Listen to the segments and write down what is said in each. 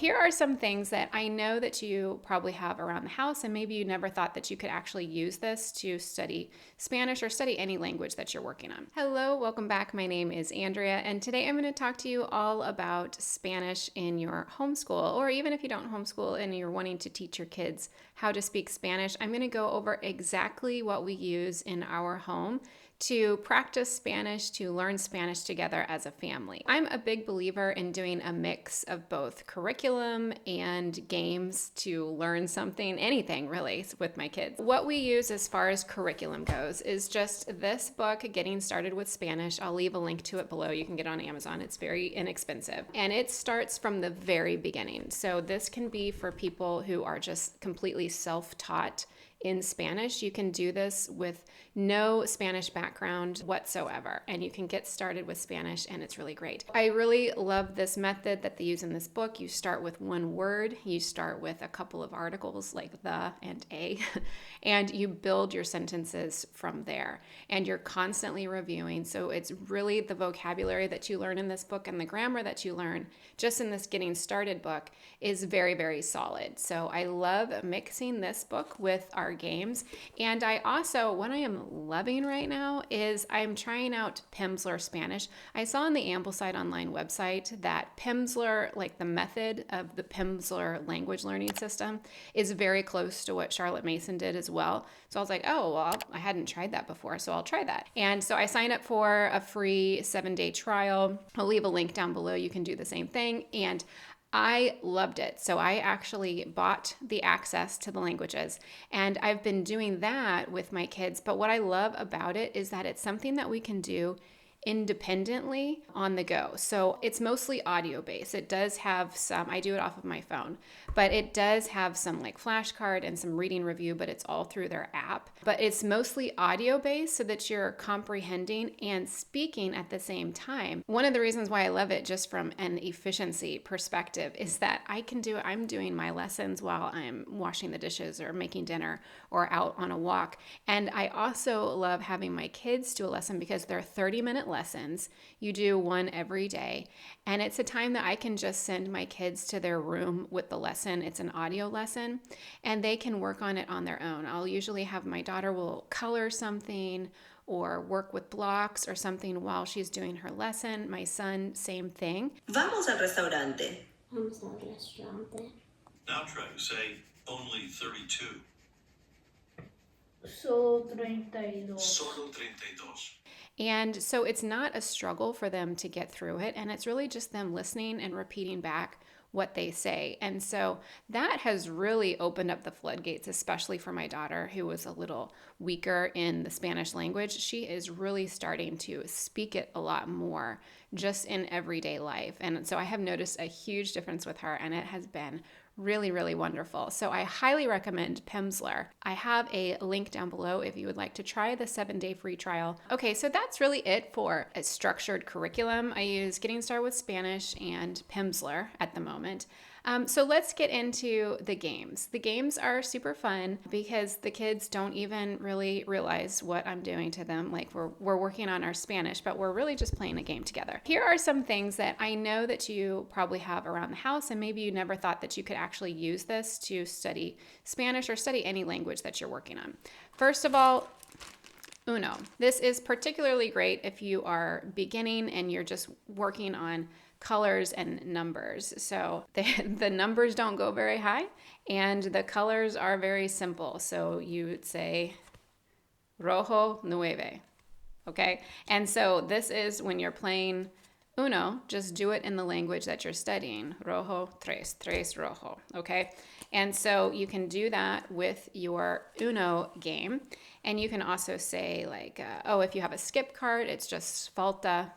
Here are some things that I know that you probably have around the house, and maybe you never thought that you could actually use this to study Spanish or study any language that you're working on. Hello, welcome back. My name is Andrea, and today I'm going to talk to you all about Spanish in your homeschool, or even if you don't homeschool and you're wanting to teach your kids how to speak Spanish. I'm going to go over exactly what we use in our home to practice Spanish, to learn Spanish together as a family. I'm a big believer in doing a mix of both curriculum and games to learn something, anything really, with my kids. What we use as far as curriculum goes is just this book, Getting Started with Spanish. I'll leave a link to it below. You can get it on Amazon. It's very inexpensive. And it starts from the very beginning. So this can be for people who are just completely self-taught in Spanish. You can do this with no Spanish background whatsoever, and you can get started with Spanish, and it's really great. I really love this method that they use in this book. You start with one word, you start with a couple of articles like the and a, and you build your sentences from there, and you're constantly reviewing. So it's really the vocabulary that you learn in this book and the grammar that you learn just in this Getting Started book is very, very solid. So I love mixing this book with our games. And I also, what I am loving right now is I'm trying out Pimsleur Spanish. I saw on the Ambleside online website that Pimsleur, like the method of the Pimsleur language learning system, is very close to what Charlotte Mason did as well. So I was like, oh, well, I hadn't tried that before, so I'll try that. And so I signed up for a free 7-day trial. I'll leave a link down below. You can do the same thing. And I loved it. So I actually bought the access to the languages, and I've been doing that with my kids. But what I love about it is that it's something that we can do independently on the go. So it's mostly audio based. It does have some, I do it off of my phone, but it does have some like flashcard and some reading review, but it's all through their app. But it's mostly audio based so that you're comprehending and speaking at the same time. One of the reasons why I love it just from an efficiency perspective is that I'm doing my lessons while I'm washing the dishes or making dinner or out on a walk. And I also love having my kids do a lesson because they're 30-minute lessons. You do one every day. And it's a time that I can just send my kids to their room with the lesson. It's an audio lesson, and they can work on it on their own. I'll usually have my daughter will color something or work with blocks or something while she's doing her lesson. My son, same thing. Vamos al restaurante. Vamos al restaurante. Now try to say only 32. Solo 32. Solo 32. And so it's not a struggle for them to get through it. And it's really just them listening and repeating back what they say. And so that has really opened up the floodgates, especially for my daughter, who was a little weaker in the Spanish language. She is really starting to speak it a lot more just in everyday life. And so I have noticed a huge difference with her, and it has been really, really wonderful. So I highly recommend Pimsleur. I have a link down below if you would like to try the 7-day free trial. Okay, so that's really it for a structured curriculum. I use Getting Started with Spanish and Pimsleur at the moment. So let's get into the games. The games are super fun because the kids don't even really realize what I'm doing to them. Like we're working on our Spanish, but we're really just playing a game together. Here are some things that I know that you probably have around the house, and maybe you never thought that you could actually use this to study Spanish or study any language that you're working on. First of all, Uno. This is particularly great if you are beginning and you're just working on colors and numbers. So the numbers don't go very high, and the colors are very simple. So you would say rojo nueve, okay? And so this is when you're playing Uno, just do it in the language that you're studying. Rojo, tres rojo, okay? And so you can do that with your Uno game. And you can also say like, if you have a skip card, it's just falta.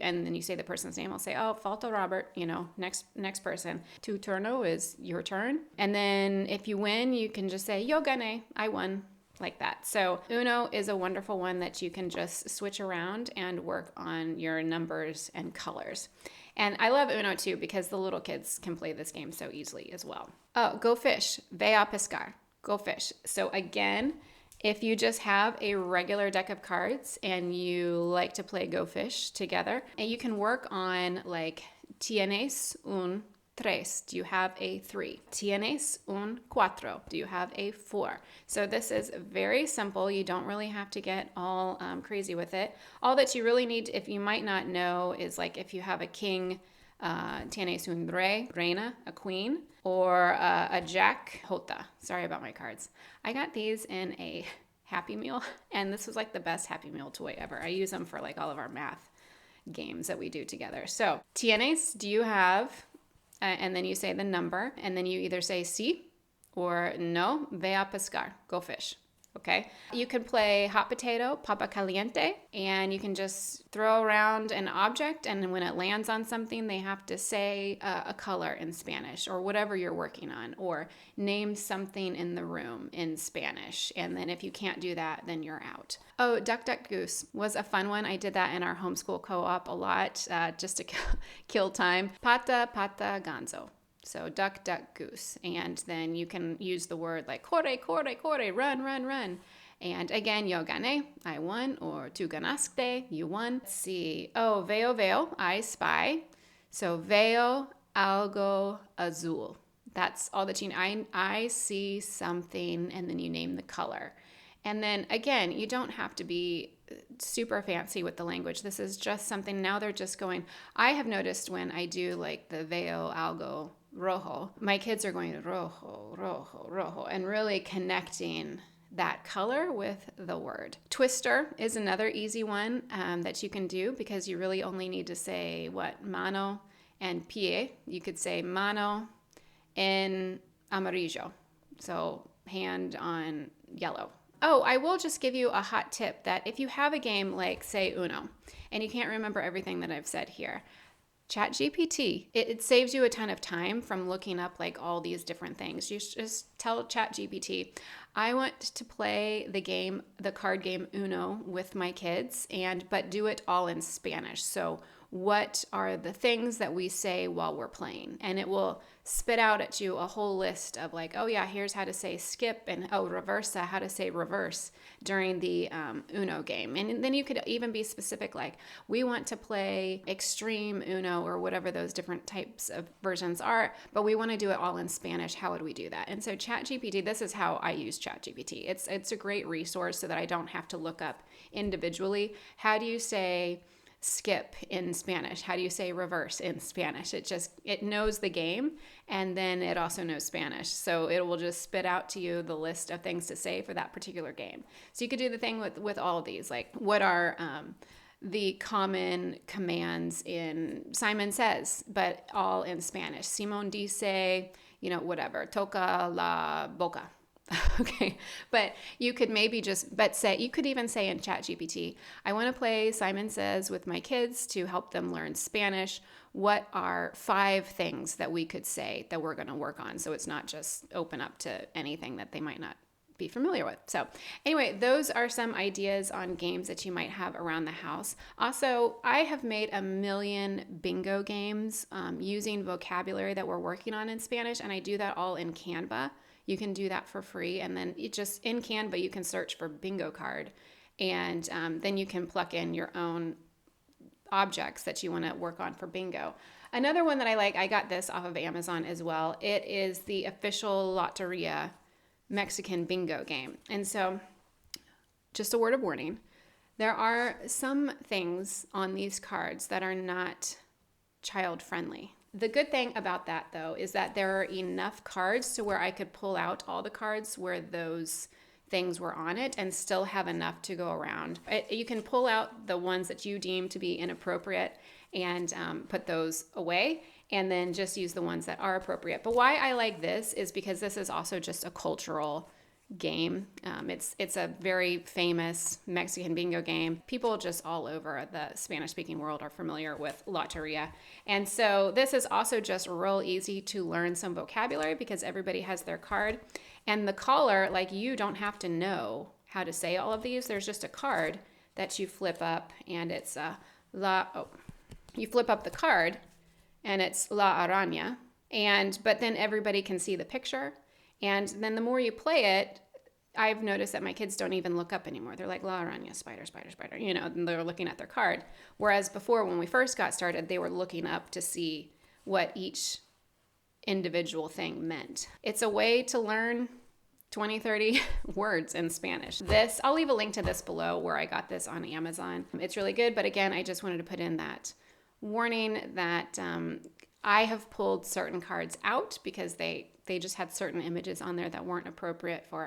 And then you say the person's name. I'll say, oh, falta Robert, next person. Tu turno is your turn. And then if you win, you can just say, yo gané, I won, like that. So Uno is a wonderful one that you can just switch around and work on your numbers and colors. And I love Uno too because the little kids can play this game so easily as well. Oh, go fish, ve a pescar, go fish. So again, if you just have a regular deck of cards and you like to play Go Fish together, and you can work on like tienes un tres? Do you have a 3? Tienes un cuatro? Do you have a 4? So this is very simple. You don't really have to get all crazy with it. All that you really need, if you might not know, is like if you have a king, tienes un rey, reina, a queen, or a jack, jota. Sorry about my cards. I got these in a Happy Meal, and this was like the best Happy Meal toy ever. I use them for like all of our math games that we do together. So, tienes, do you have, and then you say the number, and then you either say sí or no, ve a pescar, go fish. Okay. You can play hot potato, papa caliente, and you can just throw around an object, and when it lands on something, they have to say a color in Spanish or whatever you're working on, or name something in the room in Spanish. And then if you can't do that, then you're out. Oh, duck, duck, goose was a fun one. I did that in our homeschool co-op a lot, just to kill time. Pata, pata, ganso. So duck, duck, goose. And then you can use the word like corre, corre, corre, run, run, run. And again, yo gané, I won, or tú ganaste, you won. Let's see. Oh, veo, veo, I spy. So veo algo azul. That's all that you need. I see something, and then you name the color. And then again, you don't have to be super fancy with the language. This is just something, now they're just going, I have noticed when I do like the veo algo rojo, my kids are going rojo, rojo, rojo, and really connecting that color with the word. Twister is another easy one that you can do, because you really only need to say what? Mano and pie. You could say mano en amarillo, so hand on yellow. Oh, I will just give you a hot tip that if you have a game like, say, Uno, and you can't remember everything that I've said here, ChatGPT, it saves you a ton of time from looking up like all these different things. You just tell ChatGPT, I want to play the card game Uno with my kids, but do it all in Spanish. So what are the things that we say while we're playing? And it will spit out at you a whole list of like, oh yeah, here's how to say skip, and oh, reversa, how to say reverse during the Uno game. And then you could even be specific, like, we want to play extreme Uno or whatever those different types of versions are, but we want to do it all in Spanish. How would we do that? And so ChatGPT, this is how I use ChatGPT. It's a great resource so that I don't have to look up individually. How do you say skip in Spanish? How do you say reverse in Spanish? It knows the game, and then it also knows Spanish. So it will just spit out to you the list of things to say for that particular game. So you could do the thing with all of these, like what are the common commands in Simon Says, but all in Spanish. Simón dice, whatever, toca la boca. Okay, but you could maybe you could even say in ChatGPT, I want to play Simon Says with my kids to help them learn Spanish. What are 5 things that we could say that we're going to work on? So it's not just open up to anything that they might not be familiar with. So anyway, those are some ideas on games that you might have around the house. Also, I have made a million bingo games using vocabulary that we're working on in Spanish, and I do that all in Canva. You can do that for free, and then in Canva, you can search for bingo card, and then you can plug in your own objects that you want to work on for bingo. Another one that I like, I got this off of Amazon as well. It is the official Loteria Mexican bingo game. And so, just a word of warning, there are some things on these cards that are not child friendly. The good thing about that, though, is that there are enough cards to where I could pull out all the cards where those things were on it and still have enough to go around. You can pull out the ones that you deem to be inappropriate and put those away, and then just use the ones that are appropriate. But why I like this is because this is also just a cultural game. It's a very famous Mexican bingo game. People just all over the Spanish-speaking world are familiar with Loteria. And so this is also just real easy to learn some vocabulary because everybody has their card. And the caller, like, you don't have to know how to say all of these. There's just a card that you flip up, and it's you flip up the card, and it's La Araña. But then everybody can see the picture. And then the more you play it, I've noticed that my kids don't even look up anymore. They're like, La Araña, spider, spider, spider, and they're looking at their card. Whereas before, when we first got started, they were looking up to see what each individual thing meant. It's a way to learn 20, 30 words in Spanish. I'll leave a link to this below where I got this on Amazon. It's really good, but again, I just wanted to put in that warning that I have pulled certain cards out because they just had certain images on there that weren't appropriate for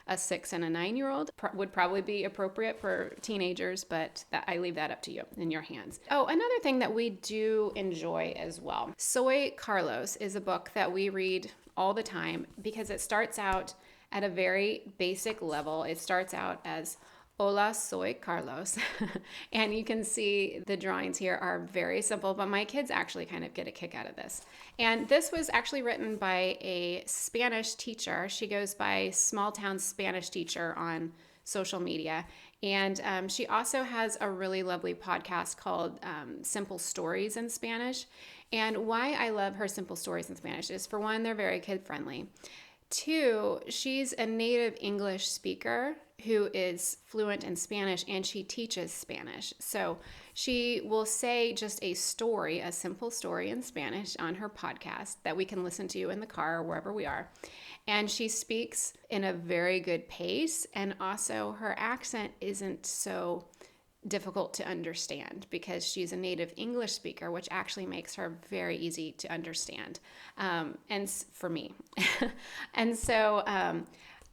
a 6 and a 9-year-old. Would probably be appropriate for teenagers, but I leave that up to you, in your hands. Oh, another thing that we do enjoy as well. Soy Carlos is a book that we read all the time because it starts out at a very basic level. It starts out as Hola, soy Carlos. And you can see the drawings here are very simple, but my kids actually kind of get a kick out of this. And this was actually written by a Spanish teacher. She goes by Small Town Spanish Teacher on social media. And she also has a really lovely podcast called Simple Stories in Spanish. And why I love her Simple Stories in Spanish is, for one, they're very kid-friendly. 2, she's a native English speaker who is fluent in Spanish, and she teaches Spanish. So she will say just a story, a simple story in Spanish on her podcast that we can listen to in the car or wherever we are. And she speaks in a very good pace, and also her accent isn't so difficult to understand because she's a native English speaker, which actually makes her very easy to understand, and for me. And so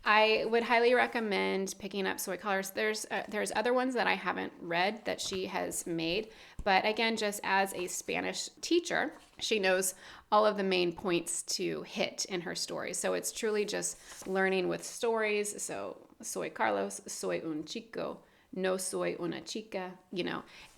I would highly recommend picking up Soy Carlos. There's other ones that I haven't read that she has made, but again, just as a Spanish teacher, she knows all of the main points to hit in her stories. So it's truly just learning with stories. So Soy Carlos, soy un chico, no soy una chica,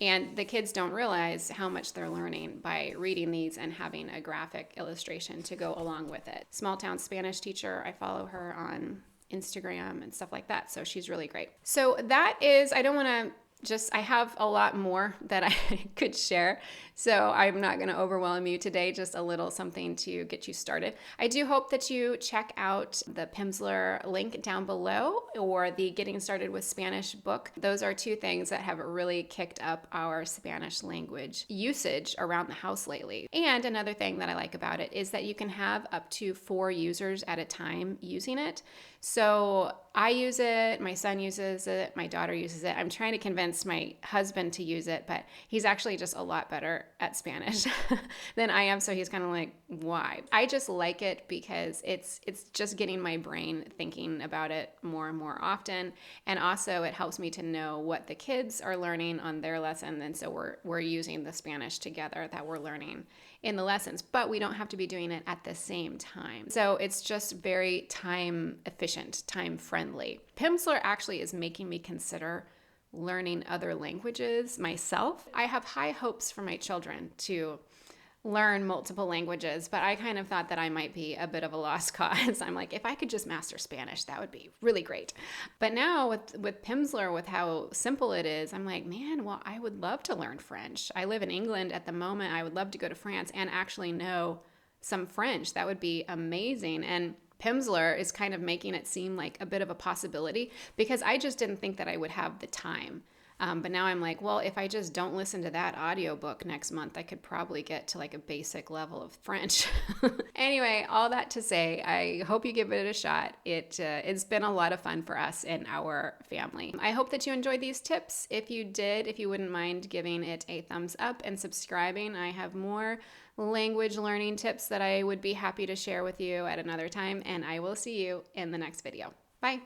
and the kids don't realize how much they're learning by reading these and having a graphic illustration to go along with it. Small Town Spanish Teacher, I follow her on Instagram and stuff like that, so she's really great. So that is, I have a lot more that I could share, so I'm not going to overwhelm you today, just a little something to get you started. I do hope that you check out the Pimsleur link down below or the Getting Started with Spanish book. Those are 2 things that have really kicked up our Spanish language usage around the house lately. And another thing that I like about it is that you can have up to 4 users at a time using it. So I use it, my son uses it, my daughter uses it. I'm trying to convince my husband to use it, but he's actually just a lot better at Spanish than I am. So he's kind of like, why? I just like it because it's just getting my brain thinking about it more and more often. And also it helps me to know what the kids are learning on their lesson. And so we're using the Spanish together that we're learning in the lessons, but we don't have to be doing it at the same time. So it's just very time efficient, time friendly. Pimsleur actually is making me consider learning other languages myself. I have high hopes for my children to learn multiple languages, but I kind of thought that I might be a bit of a lost cause. I'm like, if I could just master Spanish, that would be really great. But now with Pimsleur, with how simple it is, I'm like, man, well, I would love to learn French. I live in England at the moment. I would love to go to France and actually know some French. That would be amazing. And Pimsleur is kind of making it seem like a bit of a possibility because I just didn't think that I would have the time. But now I'm like, well, if I just don't listen to that audiobook next month, I could probably get to like a basic level of French. Anyway, all that to say, I hope you give it a shot. It's been a lot of fun for us in our family. I hope that you enjoyed these tips. If you did, if you wouldn't mind giving it a thumbs up and subscribing, I have more language learning tips that I would be happy to share with you at another time, and I will see you in the next video. Bye.